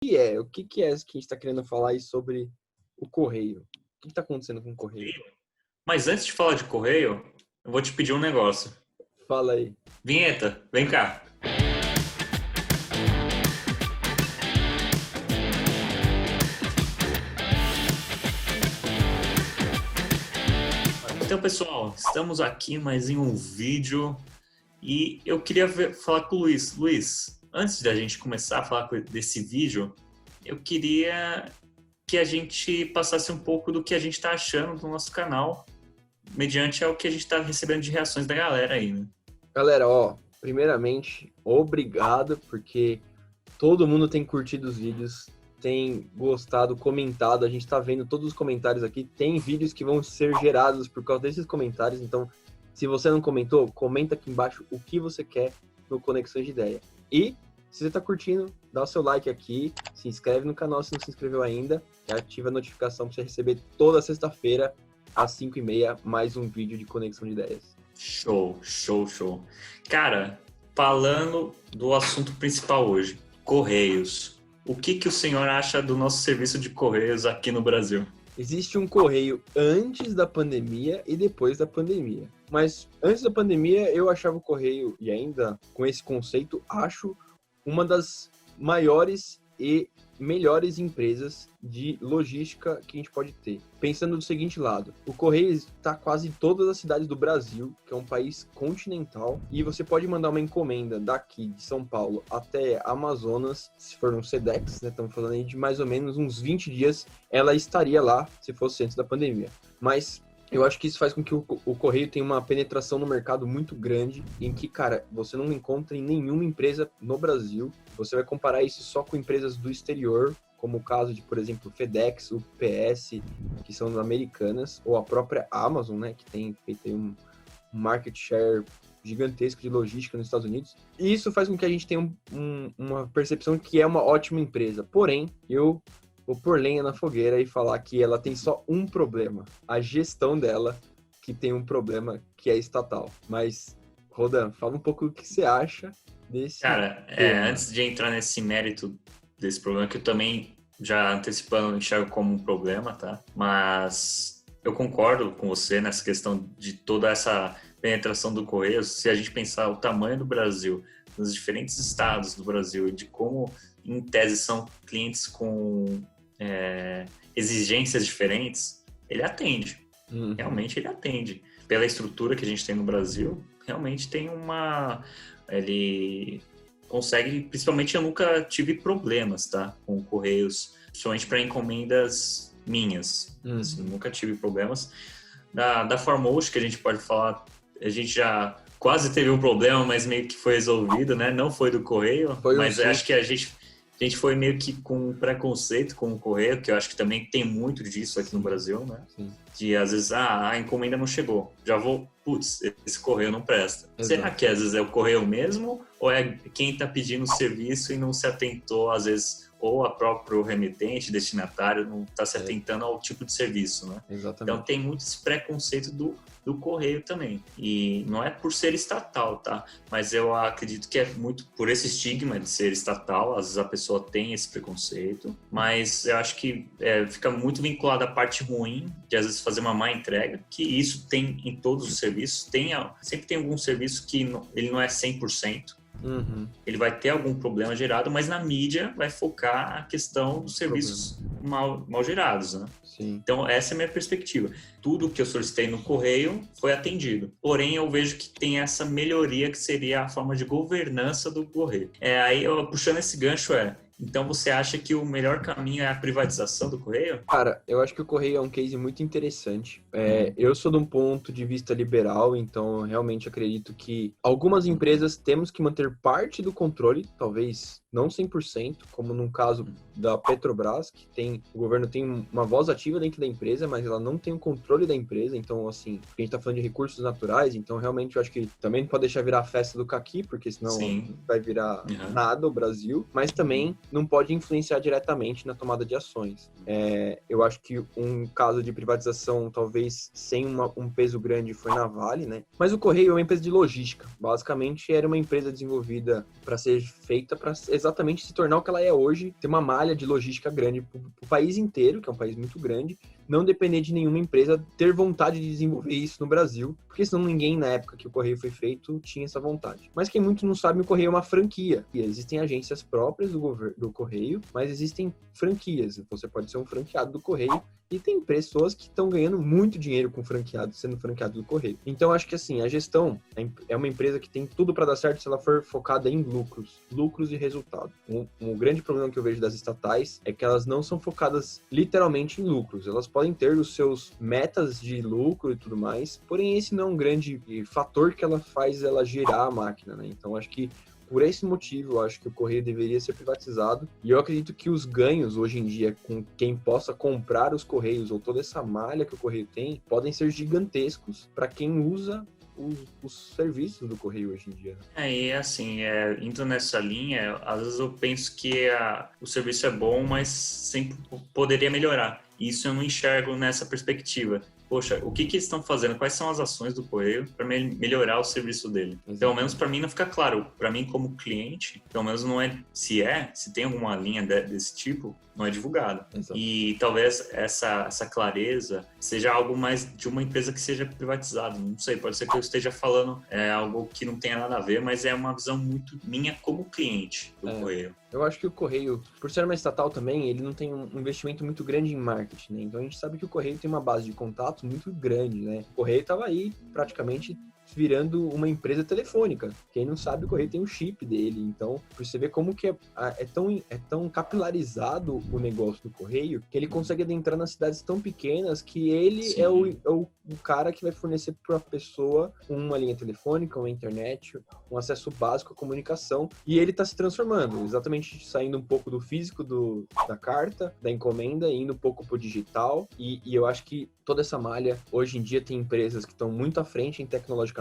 O que é que a gente está querendo falar aí sobre o correio? O que está acontecendo com o correio? Mas antes de falar de correio, eu vou te pedir um negócio. Fala aí. Vinheta, vem cá. Então, pessoal, estamos aqui mais em um vídeo e eu queria falar com o Luiz. Luiz, antes da gente começar a falar desse vídeo, eu queria que a gente passasse um pouco do que a gente está achando do nosso canal, mediante ao que a gente está recebendo de reações da galera aí, né? Galera, primeiramente, obrigado, porque todo mundo tem curtido os vídeos, tem gostado, comentado, a gente tá vendo todos os comentários aqui, tem vídeos que vão ser gerados por causa desses comentários, então, se você não comentou, comenta aqui embaixo o que você quer no Conexões de Ideia. E, se você tá curtindo, dá o seu like aqui, se inscreve no canal se não se inscreveu ainda, e ativa a notificação para você receber toda sexta-feira, às 5h30, mais um vídeo de Conexão de Ideias. Show. Cara, falando do assunto principal hoje, Correios. O que o senhor acha do nosso serviço de Correios aqui no Brasil? Existe um correio antes da pandemia e depois da pandemia. Mas antes da pandemia eu achava o correio, e ainda com esse conceito, acho uma das maiores e melhores empresas de logística que a gente pode ter. Pensando do seguinte lado, o correio está quase em todas as cidades do Brasil, que é um país continental, e você pode mandar uma encomenda daqui de São Paulo até Amazonas, se for um Sedex, né? Estamos falando aí de mais ou menos uns 20 dias, ela estaria lá se fosse antes da pandemia. Mas eu acho que isso faz com que o correio tenha uma penetração no mercado muito grande, em que, cara, você não encontra em nenhuma empresa no Brasil. Você vai comparar isso só com empresas do exterior, como o caso de, por exemplo, FedEx, UPS, que são americanas, ou a própria Amazon, né, que tem feito aí um market share gigantesco de logística nos Estados Unidos. E isso faz com que a gente tenha uma percepção que é uma ótima empresa. Porém, eu vou pôr lenha na fogueira e falar que ela tem só um problema, a gestão dela, que tem um problema que é estatal. Mas, Rodan, fala um pouco o que você acha desse Cara, tema. antes de entrar nesse mérito desse problema, que eu também, já antecipando, enxergo como um problema, tá? Mas eu concordo com você nessa questão de toda essa penetração do Correio. Se a gente pensar o tamanho do Brasil, nos diferentes estados do Brasil, e de como, em tese, são clientes com exigências diferentes, ele atende. Realmente ele atende. Pela estrutura que a gente tem no Brasil, realmente tem ele consegue, principalmente eu nunca tive problemas, tá? Com Correios, principalmente para encomendas minhas. Assim, nunca tive problemas. Da Foremost, que a gente pode falar, a gente já quase teve um problema, mas meio que foi resolvido, né? Não foi do Correio, mas acho que a gente foi meio que com preconceito com o correio, que eu acho que também tem muito disso aqui no Brasil, né? Sim. De às vezes, a encomenda não chegou. Já vou, esse correio não presta. Exato. Será que às vezes é o correio mesmo? Ou é quem está pedindo o serviço e não se atentou, às vezes, ou a próprio remetente, destinatário, não está se atentando ao tipo de serviço, né? Exatamente. Então tem muito esse preconceito do correio também. E não é por ser estatal, tá? Mas eu acredito que é muito por esse estigma de ser estatal. Às vezes a pessoa tem esse preconceito, mas eu acho que fica muito vinculado à parte ruim de às vezes fazer uma má entrega, que isso tem em todos os serviços. Sempre tem algum serviço que ele não é 100%. Ele vai ter algum problema gerado, mas na mídia vai focar a questão dos serviços mal gerados, né? Sim. Então, essa é a minha perspectiva. Tudo que eu solicitei no correio foi atendido. Porém, eu vejo que tem essa melhoria que seria a forma de governança do correio. Aí, puxando esse gancho, então você acha que o melhor caminho é a privatização do correio? Cara, eu acho que o correio é um case muito interessante. Eu sou de um ponto de vista liberal, então eu realmente acredito que algumas empresas temos que manter parte do controle, talvez não 100%, como no caso da Petrobras, que o governo tem uma voz ativa dentro da empresa, mas ela não tem o controle da empresa. Então, assim, a gente tá falando de recursos naturais, então realmente eu acho que também não pode deixar virar a festa do caqui, porque senão vai virar nada o Brasil. Mas também não pode influenciar diretamente na tomada de ações. Eu acho que um caso de privatização, talvez sem um peso grande, foi na Vale, né? Mas o Correio é uma empresa de logística. Basicamente, era uma empresa desenvolvida para ser feita para exatamente se tornar o que ela é hoje, ter uma malha de logística grande para o país inteiro, que é um país muito grande, não depender de nenhuma empresa ter vontade de desenvolver isso no Brasil, porque senão ninguém, na época que o Correio foi feito, tinha essa vontade. Mas quem muito não sabe, o Correio é uma franquia. E existem agências próprias do Correio, mas existem franquias. Você pode ser um franqueado do Correio e tem pessoas que estão ganhando muito dinheiro com franqueado, sendo franqueado do Correio. Então, acho que assim, a gestão é uma empresa que tem tudo para dar certo se ela for focada em lucros e resultado. Um grande problema que eu vejo das estatais é que elas não são focadas literalmente em lucros. Elas podem ter os seus metas de lucro e tudo mais, porém esse não é um grande fator que ela faz ela girar a máquina, né? Então, acho que por esse motivo, eu acho que o Correio deveria ser privatizado. E eu acredito que os ganhos, hoje em dia, com quem possa comprar os Correios ou toda essa malha que o Correio tem, podem ser gigantescos para quem usa os serviços do Correio hoje em dia. E assim, indo nessa linha, às vezes eu penso que o serviço é bom, mas sempre poderia melhorar. Isso eu não enxergo nessa perspectiva. Poxa, o que eles estão fazendo? Quais são as ações do Correio para melhorar o serviço dele? Exatamente. Pelo menos para mim não fica claro. Para mim, como cliente, pelo menos não é. Se tem alguma linha desse tipo, não é divulgado. Exato. E talvez essa clareza seja algo mais de uma empresa que seja privatizada. Não sei, pode ser que eu esteja falando algo que não tenha nada a ver, mas é uma visão muito minha como cliente do Correio. Eu acho que o Correio, por ser uma estatal também, ele não tem um investimento muito grande em marketing, né? Então a gente sabe que o Correio tem uma base de contatos muito grande, né? O Correio estava aí praticamente virando uma empresa telefônica. Quem não sabe, o Correio tem um chip dele. Então, você vê como que é tão capilarizado o negócio do Correio, que ele consegue adentrar nas cidades tão pequenas que ele é o cara que vai fornecer para a pessoa uma linha telefônica, uma internet, um acesso básico à comunicação. E ele está se transformando, exatamente saindo um pouco do físico da carta, da encomenda, indo um pouco pro digital. E eu acho que toda essa malha, hoje em dia, tem empresas que estão muito à frente tecnologicamente,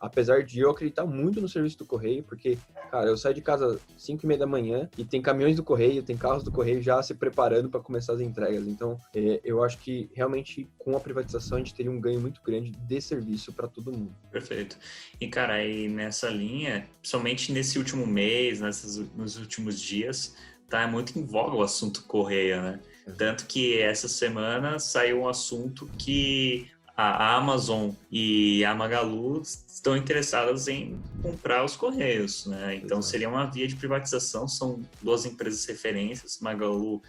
apesar de eu acreditar muito no serviço do Correio, porque, cara, eu saio de casa às 5:30 da manhã e tem caminhões do Correio, tem carros do Correio já se preparando para começar as entregas. Então, eu acho que realmente com a privatização a gente teria um ganho muito grande de serviço para todo mundo. Perfeito. E, cara, aí nessa linha, principalmente nesse último mês, nos últimos dias, tá muito em voga o assunto Correio, né? Tanto que essa semana saiu um assunto que a Amazon e a Magalu estão interessadas em comprar os Correios, né? Então seria uma via de privatização, são duas empresas referências. Magalu,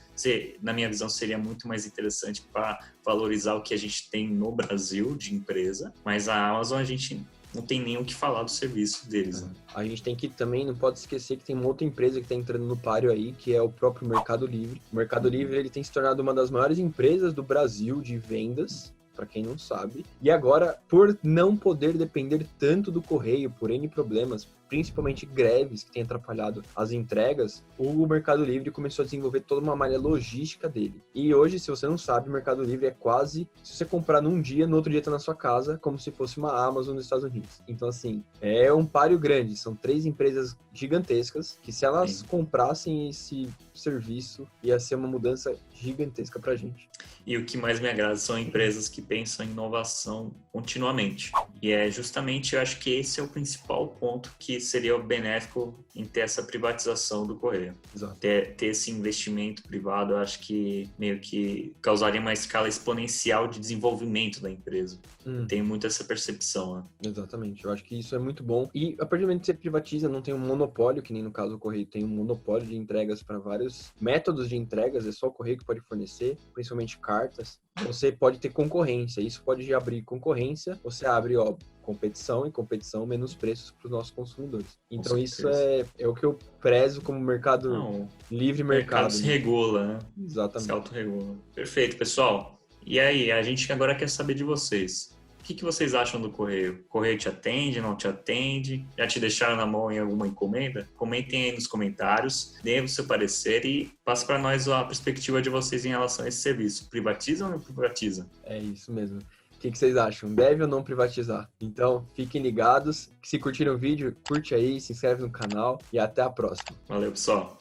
na minha visão, seria muito mais interessante para valorizar o que a gente tem no Brasil de empresa, mas a Amazon a gente não tem nem o que falar do serviço deles. Né? A gente tem que também, não pode esquecer que tem uma outra empresa que está entrando no páreo aí, que é o próprio Mercado Livre. O Mercado Livre ele tem se tornado uma das maiores empresas do Brasil de vendas, para quem não sabe. E agora, por não poder depender tanto do Correio, por N problemas, principalmente greves que têm atrapalhado as entregas, o Mercado Livre começou a desenvolver toda uma malha logística dele. E hoje, se você não sabe, o Mercado Livre é quase, se você comprar num dia, no outro dia tá na sua casa, como se fosse uma Amazon nos Estados Unidos. Então, assim, é um páreo grande. São 3 empresas gigantescas que, se elas comprassem esse serviço, ia ser uma mudança gigantesca pra gente. E o que mais me agrada são empresas que pensam em inovação continuamente. E é justamente, eu acho que esse é o principal ponto que seria benéfico em ter essa privatização do Correio. Exato. Ter esse investimento privado, eu acho que meio que causaria uma escala exponencial de desenvolvimento da empresa. Tenho muito essa percepção. Né? Exatamente. Eu acho que isso é muito bom. E a partir do momento que você privatiza, não tem um monopólio, que nem no caso do Correio tem um monopólio de entregas para vários métodos de entregas, é só o Correio que pode fornecer, principalmente cartas. Você pode ter concorrência, isso pode abrir concorrência, você abre, competição, e competição menos preços para os nossos consumidores. Então isso é o que eu prezo como mercado livre mercado. Se regula, né? Exatamente. Se autorregula. Perfeito, pessoal. E aí, a gente agora quer saber de vocês. O que vocês acham do Correio? O Correio te atende, não te atende? Já te deixaram na mão em alguma encomenda? Comentem aí nos comentários, deem o seu parecer e passe para nós a perspectiva de vocês em relação a esse serviço. Privatiza ou não privatiza? É isso mesmo. O que vocês acham? Deve ou não privatizar? Então, fiquem ligados. Se curtiram o vídeo, curte aí, se inscreve no canal e até a próxima. Valeu, pessoal.